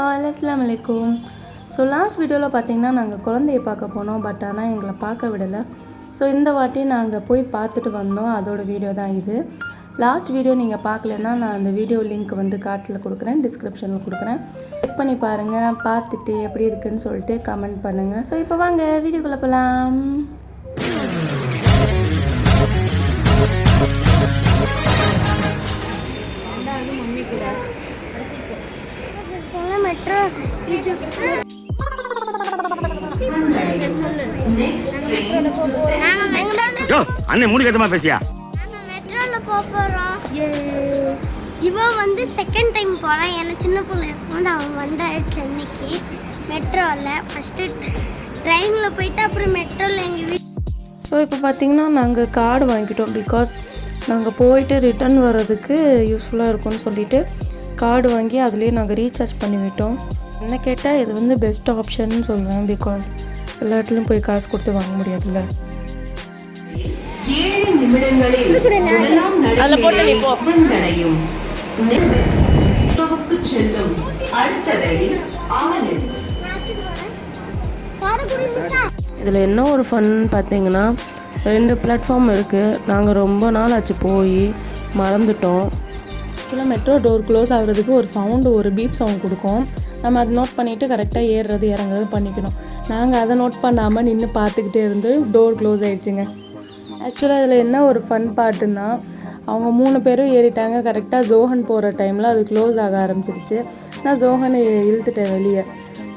All அஸ்ஸலாமு அலைக்கும். So last வீடியோவில் பார்த்தீங்கன்னா நாங்கள் குழந்தைய பார்க்க போனோம். பட் ஆனால் எங்களை பார்க்க விடலை. ஸோ இந்த வாட்டி நாங்கள் போய் பார்த்துட்டு வந்தோம். அதோட வீடியோ தான் இது. லாஸ்ட் வீடியோ நீங்கள் பார்க்கலன்னா நான் அந்த வீடியோ லிங்க் வந்து கார்ட்டில் கொடுக்குறேன், டிஸ்கிரிப்ஷனில் கொடுக்குறேன். செக் பண்ணி பாருங்கள். பார்த்துட்டு எப்படி இருக்குன்னு சொல்லிட்டு கமெண்ட் பண்ணுங்கள். ஸோ இப்போ வாங்க வீடியோக்குள்ளே போகலாம். அண்ணே மூணு கட்டமா பேசியா? மெட்ரோல போறோம். இவன் வந்து செகண்ட் டைம் போறான். எனக்கு சின்ன பிள்ளை வந்து அவன் வந்தா சென்னைக்கு மெட்ரோல ஃபர்ஸ்ட் ட்ரெயின்ல போயிட்டு அப்புறம் மெட்ரோல எங்கள் வீட்டு. ஸோ இப்போ பார்த்தீங்கன்னா நாங்கள் கார்டு வாங்கிட்டோம். பிகாஸ் நாங்கள் போயிட்டு ரிட்டர்ன் வர்றதுக்கு யூஸ்ஃபுல்லாக இருக்கும்னு சொல்லிட்டு கார்டு வாங்கி அதுலேயே நாங்கள் ரீசார்ஜ் பண்ணிவிட்டோம். என்ன கேட்டால் இது வந்து பெஸ்ட் ஆப்ஷன்னு சொல்லுவேன். பிகாஸ் எல்லா இடத்துலையும் போய் காசு கொடுத்து வாங்க முடியாதுல்ல. அதில் போட்டு இதில் என்ன ஒரு ஃபன் பார்த்தீங்கன்னா 2 பிளாட்ஃபார்ம் இருக்குது. நாங்கள் ரொம்ப நாள் ஆச்சு போய் மறந்துட்டோம். ஆக்சுவலாக மெட்ரோ டோர் க்ளோஸ் ஆகுறதுக்கு ஒரு சவுண்டு, ஒரு பீப் சவுண்ட் கொடுக்கும். நம்ம அதை நோட் பண்ணிவிட்டு கரெக்டாக ஏறுறது இறங்குறது பண்ணிக்கணும். நாங்கள் அதை நோட் பண்ணாமல் நின்று பார்த்துக்கிட்டே இருந்து டோர் க்ளோஸ் ஆகிடுச்சுங்க. ஆக்சுவலாக இதில் என்ன ஒரு ஃபன் பார்ட்டுன்னா, அவங்க 3 பேரும் ஏறிட்டாங்க. கரெக்டாக ஜோஹன் போகிற டைமில் அது க்ளோஸ் ஆக ஆரம்பிச்சிருச்சு. நான் ஜோஹனை இழுத்துட்டேன் வெளியே.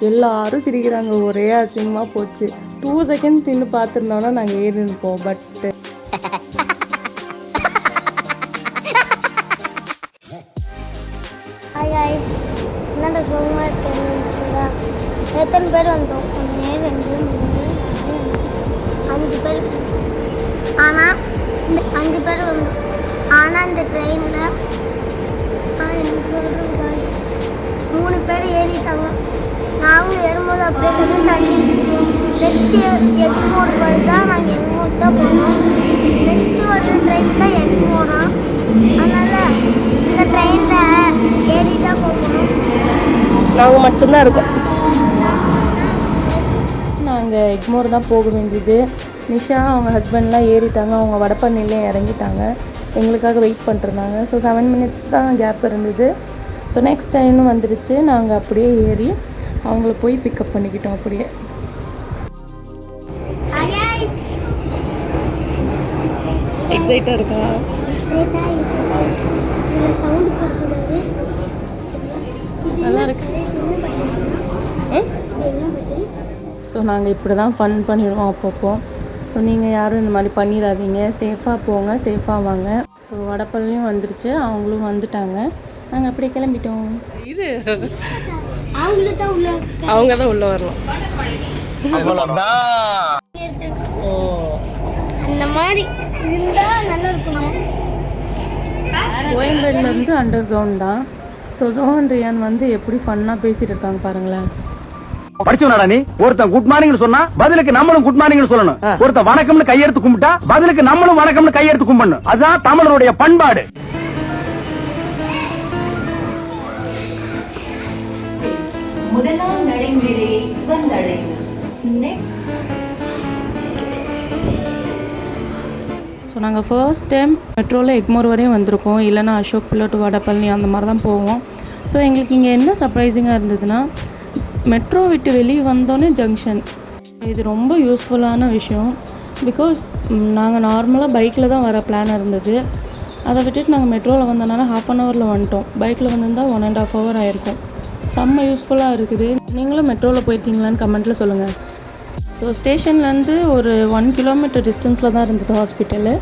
எல்லாரும் சிரிக்கிறாங்க. ஒரே அசிங்கமாக போச்சு. 2 செகண்ட்ஸ் நின்று பார்த்துருந்தோன்னா நாங்கள் ஏறி நிற்போம். பட்டு என்னடா சும்மா இருக்கேன்னுச்சுடா. எத்தனை பேர் வந்தோம்? 1 2 3 4 5 பேர். ஆனால் இந்த 5 பேர் வந்தோம். ஆனால் இந்த ட்ரெயினில் 3 பேர் ஏறிட்டாங்க. நாங்களும் ஏறும்போது அப்படியே தள்ளிடுச்சு. நெக்ஸ்ட் எக்மோர் வருதா, நாங்கள் எக்மோர் தான் போனோம். நெக்ஸ்ட் ஒரு ட்ரெயின் தான் எக்மோரா. அதனால் இந்த ட்ரெயினில் ஏறி தான் போகணும். நாங்கள் மட்டும்தான் இருக்கோம். நாங்கள் எக்மோர் தான் போக வேண்டியது. நிஷா அவங்க ஹஸ்பண்ட்லாம் ஏறிட்டாங்க. அவங்க வடபழனிலே இறங்கிட்டாங்க. எங்களுக்காக வெயிட் பண்ணிருந்தாங்க. ஸோ 7 மினிட்ஸ் தான் கேப் இருந்தது. ஸோ நெக்ஸ்ட் டைமும் வந்துடுச்சு. நாங்கள் அப்படியே ஏறி அவங்கள போய் பிக்கப் பண்ணிக்கிட்டோம். அப்படியே எக்ஸைட்டாக இருக்கா? நல்லா இருக்கு. ஸோ நாங்கள் இப்படி தான் ஃபன் பண்ணிடுவோம் அப்பப்போ. ஸோ நீங்கள் யாரும் இந்த மாதிரி பண்ணிடாதீங்க. சேஃபாக போங்க, சேஃபாக வாங்க. ஸோ வடபழனியும் வந்துருச்சு, அவங்களும் வந்துட்டாங்க. நாங்கள் அப்படியே கிளம்பிட்டோம். அவங்க தான் உள்ளே வரலாம். ஓ, அந்த மாதிரி இருந்தால் நல்லா இருக்கணும். கோயம்பேடுலேருந்து அண்டர் கிரவுண்ட் தான். ஸோ ஜோஹன் ரியான் வந்து எப்படி ஃபன்னாக பேசிகிட்டு இருக்காங்க பாருங்களேன். படிச்சவனாடா நீ? ஒருத்தன் குட் மார்னிங் சொன்னா பதிலுக்கு நம்மளும் குட் மார்னிங் சொல்லணும். ஒருத்தன் வணக்கம்னு கையெடுத்து கும்பிட்டா பதிலுக்கு நம்மளும் வணக்கம்னு கையெடுத்து கும்பிடணும். அதுதான் தமிழனுடைய பண்பாடு. முதலாம் நடைமேடையை வந்தடையும். ஸோ நாங்கள் ஃபர்ஸ்ட் டைம் மெட்ரோவில் எக்மோர் வரையும் வந்திருக்கோம். இல்லைனா அசோக் பில்லர் டு வடபழனி அந்த மாதிரி தான் போவோம். ஸோ எங்களுக்கு இங்கே என்ன சர்ப்ரைசிங்காக இருந்ததுன்னா, மெட்ரோ விட்டு வெளியே வந்தோடனே ஜங்ஷன். இது ரொம்ப யூஸ்ஃபுல்லான விஷயம். பிகாஸ் நாங்கள் நார்மலாக பைக்கில் தான் வர பிளான் இருந்தது. அதை விட்டுட்டு நாங்கள் மெட்ரோவில் வந்தோன்னா 1/2 ஹவரில் வந்துட்டோம். பைக்கில் வந்திருந்தால் 1.5 ஹவர் ஆகிருக்கும். செம்ம யூஸ்ஃபுல்லாக இருக்குது. நீங்களும் மெட்ரோவில் போயிருக்கீங்களான்னு கமெண்ட்டில் சொல்லுங்கள். ஸோ ஸ்டேஷன்லேருந்து ஒரு 1 கிலோமீட்டர் டிஸ்டன்ஸில் தான் இருந்தது ஹாஸ்பிட்டலு.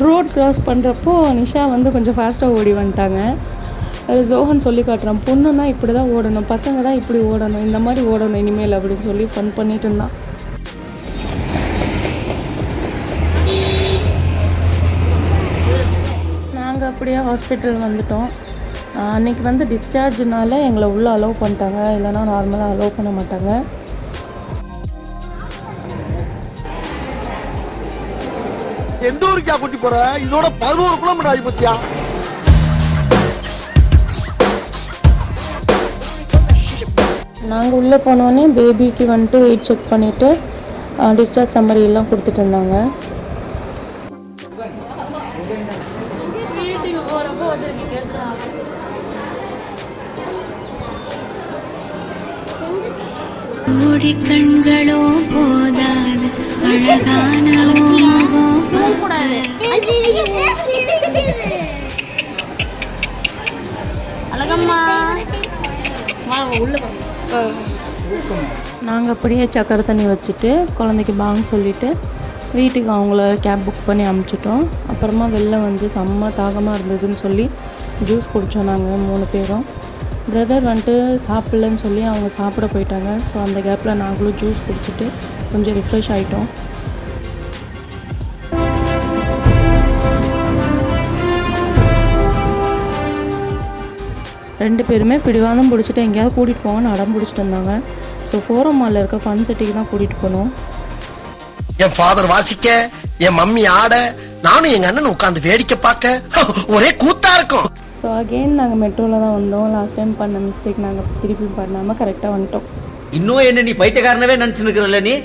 ரோட் க்ராஸ் பண்ணுறப்போ நிஷா வந்து கொஞ்சம் ஃபாஸ்ட்டாக ஓடி வந்துட்டாங்க. அது ஜோஹன் சொல்லி காட்டுறான், பொண்ணுன்னா இப்படி தான் ஓடணும், பசங்க தான் இப்படி ஓடணும், இந்த மாதிரி ஓடணும் இனிமேல் அப்படின்னு சொல்லி ஃபன் பண்ணிட்டு இருந்தான். நாங்கள் அப்படியே ஹாஸ்பிட்டல் வந்துட்டோம். அன்றைக்கி வந்து டிஸ்சார்ஜ்னால எங்களை உள்ளே அலோவ் பண்ணிட்டாங்க. இல்லைனா நார்மலாக அலோவ் பண்ண மாட்டாங்க. எந்த ஊருக்கா கூட்டி போற? இதோட 11 கிலோமீட்டர் ஆகி போச்சியா? நாங்கள் உள்ளே போனோடனே பேபிக்கு வந்துட்டு வெயிட் செக் பண்ணிவிட்டு டிஸ்சார்ஜ் சம்மரி எல்லாம் கொடுத்துட்டு இருந்தாங்க. கண்களோ போதாது அழகான நாங்கள் அப்படியே சக்கரை தண்ணி வச்சுட்டு குழந்தைக்கு பாங் சொல்லிவிட்டு வீட்டுக்கு அவங்கள கேப் புக் பண்ணி அனுப்பிச்சிட்டோம். அப்புறமா வெளில வந்து செம்ம தாகமாக இருந்ததுன்னு சொல்லி ஜூஸ் குடித்தோம் நாங்கள் 3 பேரும். பிரதர் வந்துட்டு சாப்பிட்லன்னு சொல்லி அவங்க சாப்பிட போயிட்டாங்க. ஸோ அந்த கேப்பில் நாங்களும் ஜூஸ் குடிச்சிட்டு கொஞ்சம் ரிஃப்ரெஷ் ஆகிட்டோம். ரெண்டு பேருமே பிடிவாதம் பிடிச்சிட்டு எங்கேயாவது கூட்டிகிட்டு போங்கன்னு அடம் பிடிச்சிட்டு இருந்தாங்க. ஸோ ஃபோரம் மாலில் இருக்க ஃபன் சிட்டிக்கு தான் கூட்டிகிட்டு போனோம். என் ஃபாதர் வாசிக்க, என் மம்மி ஆட, நானும் எங்க அண்ணன் உட்காந்து வேடிக்கை பார்க்க ஒரே கூத்தா இருக்கும். ஸோ அகெயின் நாங்கள் மெட்ரோவில் தான் வந்தோம். லாஸ்ட் டைம் பண்ண மிஸ்டேக் நாங்கள் திருப்பி பண்ணாமல் கரெக்டாக வந்துட்டோம். இன்னும் என்ன நீ பைத்தியக்காரனவே நினச்சின்னு இருக்கிறல்ல நீ?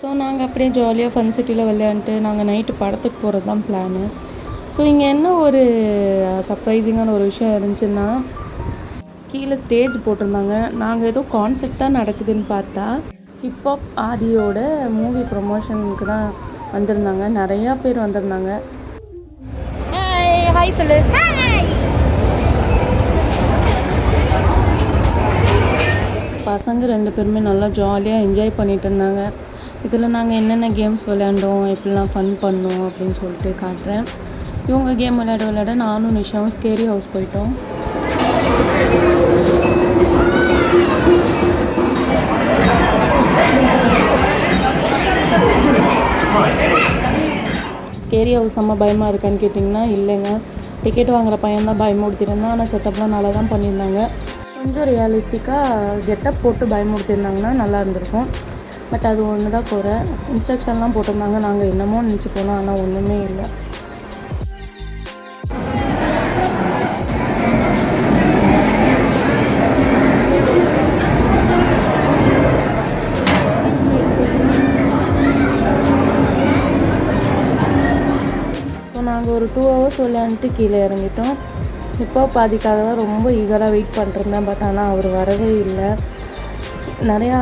ஸோ நாங்கள் அப்படியே ஜாலியாக ஃபன் சிட்டியில் விளையாண்டுட்டு நாங்கள் நைட்டு படத்துக்கு போகிறது தான் பிளானு. ஸோ இங்கே என்ன ஒரு சர்ப்ரைசிங்கான ஒரு விஷயம் இருந்துச்சுன்னா, கீழே ஸ்டேஜ் போட்டிருந்தாங்க. நாங்கள் ஏதோ கான்செர்ட் தான் நடக்குதுன்னு பார்த்தா ஹிப்ஹாப் ஆதியோட மூவி ப்ரொமோஷனுக்கு தான் வந்திருந்தாங்க. நிறையா பேர் வந்திருந்தாங்க. ஹாய் சொல்லு. பசங்க 2 பேருமே நல்லா ஜாலியாக என்ஜாய் பண்ணிகிட்டு இருந்தாங்க. இதில் நாங்கள் என்னென்ன கேம்ஸ் விளையாண்டோம், எப்படிலாம் ஃபன் பண்ணோம் அப்படின்னு சொல்லிட்டு காட்டுறேன். இவங்க கேம் விளையாட நானும் நிஷாவும் ஸ்கேரி ஹவுஸ் போயிட்டோம். ஸ்கேரி ஹவுஸ் செம்ம பயமாக இருக்கான்னு கேட்டிங்கன்னா இல்லைங்க, டிக்கெட் வாங்குகிற பையன் தான் பயமுறுத்திருந்தான். ஆனால் செட்டப்லாம் நல்லா தான் பண்ணியிருந்தாங்க. கொஞ்சம் ரியலிஸ்டிக்காக கெட்டப் போட்டு பயமுறுத்திருந்தாங்கன்னா நல்லா இருந்திருக்கும். பட் அது ஒன்று தான் குறை. இன்ஸ்ட்ரக்ஷன்லாம் போட்டிருந்தாங்க. நாங்கள் என்னமோ நினச்சி போனோம், ஆனால் ஒன்றுமே இல்லை. ஸோ நாங்கள் ஒரு 2 hours விளையாண்டுட்டு கீழே இறங்கிட்டோம். இப்போ பாதிக்காக தான் ரொம்ப ஈகராக வெயிட் பண்ணிருந்தேன். பட் ஆனால் அவர் வரவே இல்லை. நிறையா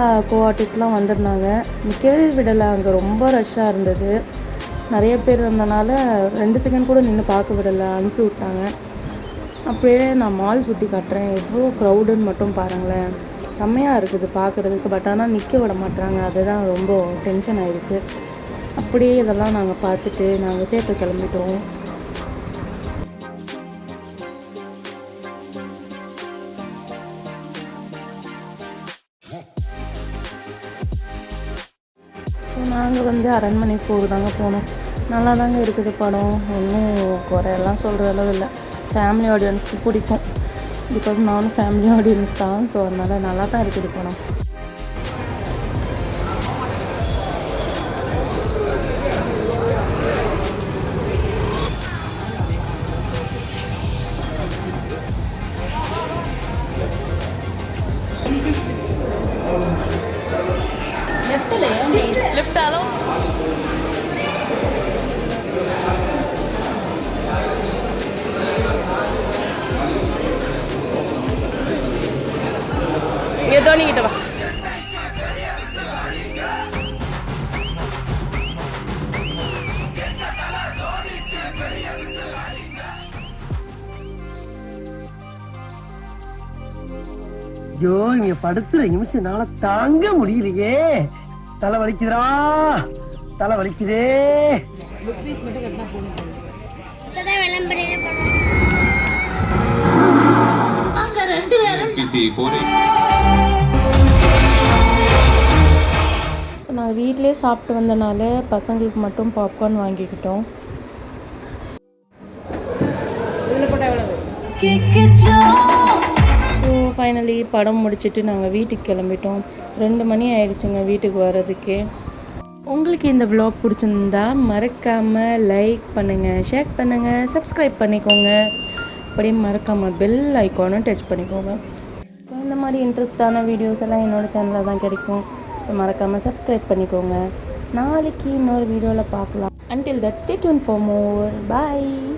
ஆர்டிஸ்ட்லாம் வந்திருந்தாங்க. நிற்கவே விடலை. அங்கே ரொம்ப ரஷ்ஷாக இருந்தது. நிறைய பேர் இருந்தனால 2 செகண்ட் கூட நின்று பார்க்க விடலை, அனுப்பி விட்டாங்க. அப்படியே நான் மால் சுற்றி காட்டுறேன். எவ்வளோ க்ரௌடுன்னு மட்டும் பாருங்களேன். செம்மையாக இருக்குது பார்க்குறதுக்கு. பட் ஆனால் நிற்க விட மாட்டாங்க. அதுதான் ரொம்ப டென்ஷன் ஆயிடுச்சு. அப்படியே இதெல்லாம் நாங்கள் பார்த்துட்டு நாங்கள் தேட்டர் கிளம்பிட்டோம். நாங்கள் வந்து அரண்மனை 4 தாங்க போனோம். நல்லா தாங்க இருக்குது படம். ஒன்றும் குறையெல்லாம் சொல்கிற அளவு இல்லை. ஃபேமிலி ஆடியன்ஸ்க்கு பிடிக்கும். பிகாஸ் நானும் ஃபேமிலி ஆடியன்ஸ் தான். ஸோ அதனால் நல்லா தான் இருக்குது படம். தோனிக்கிட்ட வா. ஐயோ, இங்க படுத்துற நிமிஷம்னால தாங்க முடியலையே. தலை வலிக்குதுடா, தலை வலிக்குதே. விளம்பரம் APC 48. ஸோ நாங்கள் வீட்டிலே சாப்பிட்டு வந்தனால பசங்களுக்கு மட்டும் பாப்கார்ன் வாங்கிக்கிட்டோம். ஸோ ஃபைனலி படம் முடிச்சுட்டு நாங்கள் வீட்டுக்கு கிளம்பிட்டோம். 2 மணி ஆயிடுச்சுங்க வீட்டுக்கு வர்றதுக்கே. உங்களுக்கு இந்த vlog பிடிச்சிருந்தா மறக்காமல் லைக் பண்ணுங்கள், ஷேர் பண்ணுங்கள், சப்ஸ்கிரைப் பண்ணிக்கோங்க. அப்படியே மறக்காமல் பெல் ஐக்கானும் டச் பண்ணிக்கோங்க. இந்த மாதிரி இன்ட்ரெஸ்டான வீடியோஸ் எல்லாம் என்னோடய சேனலில் தான் கிடைக்கும். மறக்காமல் சப்ஸ்கிரைப் பண்ணிக்கோங்க. நாளைக்கு இன்னொரு வீடியோவில் பார்க்கலாம். Until that, stay tuned for more. Bye.